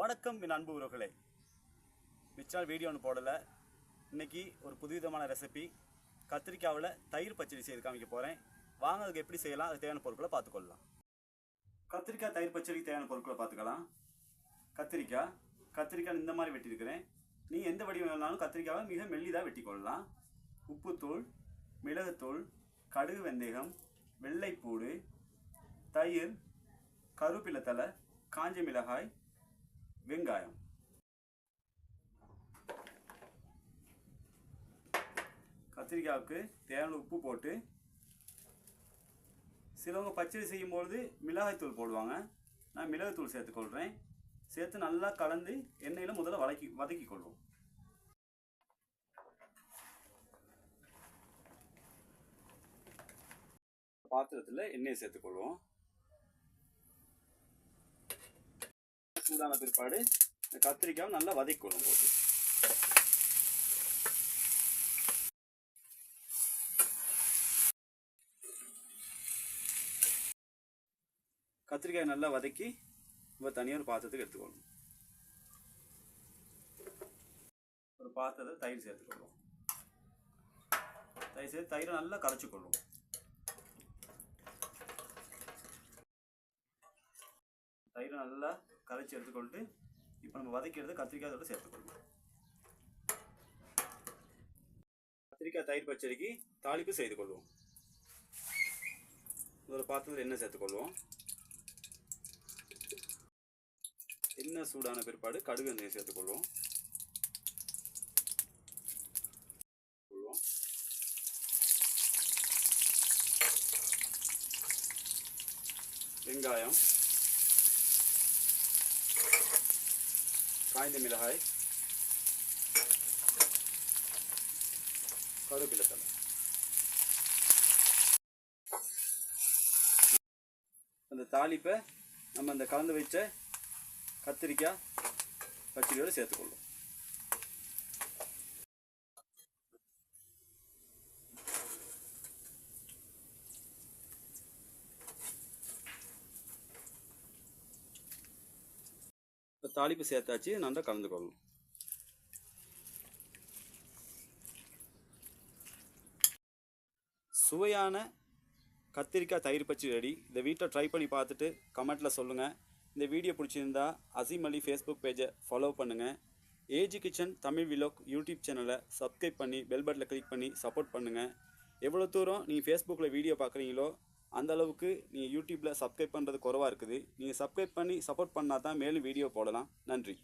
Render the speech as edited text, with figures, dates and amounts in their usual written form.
வணக்கம் என் அன்பு உறவுகளே. மிச்சால் வீடியோ ஒன்று போடலை. இன்றைக்கி ஒரு புதுவிதமான ரெசிபி கத்திரிக்காவில் தயிர் பச்சடி செய்து காமிக்க போகிறேன். வாங்க அதுக்கு எப்படி செய்யலாம், அதுக்கு தேவையான பொருட்களை பார்த்துக்கொள்ளலாம். கத்திரிக்காய் தயிர் பச்சடிக்கு தேவையான பொருட்களை பார்த்துக்கலாம். கத்திரிக்காய் இந்த மாதிரி வெட்டியிருக்கிறேன். நீ எந்த வடிவம் வேணாலும் கத்திரிக்காவை மிக மெல்லிதாக வெட்டி கொள்ளலாம். உப்புத்தூள், மிளகுத்தூள், கடுகு, வெந்தயம், வெள்ளைப்பூடு, தயிர், கருவேப்பிலை தழை, காஞ்ச மிளகாய், வெங்காயம். கத்திரிக்காவுக்கு தேவையான உப்பு போட்டு, சிலவங்க பச்சடி செய்யும்போது மிளகாய்த்தூள் போடுவாங்க. நான் மிளகுத்தூள் சேர்த்துக்கொள்கிறேன். சேர்த்து நல்லா கலந்து எண்ணெயில் முதல்ல வதக்கி கொள்வோம். பாத்திரத்தில் எண்ணெயை சேர்த்துக்கொள்வோம். சூடான பிற்பாடு இந்த கத்திரிக்காவை நல்லா வதக்கிக்கொள்ளும். போட்டு கத்திரிக்காய் நல்லா வதக்கி இப்போ தனியாக ஒரு பாத்திரத்துக்கு எடுத்துக்கொள்ளும். ஒரு பாத்திரத்தை தயிர் சேர்த்துக்கொள்ளும். தயிரை நல்லா கரைச்சிக்கொள்ளும். தயிரை நல்லா கரைச்சி எடுத்துக்கொண்டு இப்போ நம்ம வதக்கிறது கத்திரிக்காயோட சேர்த்துக்கொள்ளும். கத்திரிக்காய் தயிர் பச்சடிக்கு தாளிப்பு செய்து கொள்வோம். ஒரு பாத்திரத்தில் எண்ணெய் சேர்த்துக்கொள்வோம். எண்ணெய் சூடான பிற்பாடு கடுகு எண்ணெய் சேர்த்துக்கொள்வோம். வெங்காயம், காய்ந்த மிளகாய், கருவேப்பிலை தழை. அந்த தாளிப்பை நம்ம அந்த கலந்து வச்ச கத்திரிக்காய் பச்சடியோடு சேர்த்துக்கொள்ளும். தாளிப்பு சேர்த்தாச்சு, நல்லா கலந்து கொள்ளணும். சுவையான கத்திரிக்காய் தயிர் பச்சடி ரெடி. இந்த வீட்டை ட்ரை பண்ணி பார்த்துட்டு கமெண்ட்டில் சொல்லுங்கள். இந்த வீடியோ பிடிச்சிருந்தா அசீம் அலி ஃபேஸ்புக் பேஜை ஃபாலோ பண்ணுங்கள். AG kitchen Tamil vlog YouTube சேனலை சப்ஸ்கிரைப் பண்ணி பெல் பட்டனில் கிளிக் பண்ணி சப்போர்ட் பண்ணுங்கள். எவ்வளோ தூரம் நீங்கள் ஃபேஸ்புக்கில் வீடியோ பார்க்குறீங்களோ அந்த அளவுக்கு நீங்கள் யூடியூப்பில் சப்ஸ்கிரைப் பண்ணுறது குறைவாக இருக்குது. நீங்கள் சப்ஸ்கிரைப் பண்ணி சப்போர்ட் பண்ணால் தான் மேலும் வீடியோ போடலாம். நன்றி.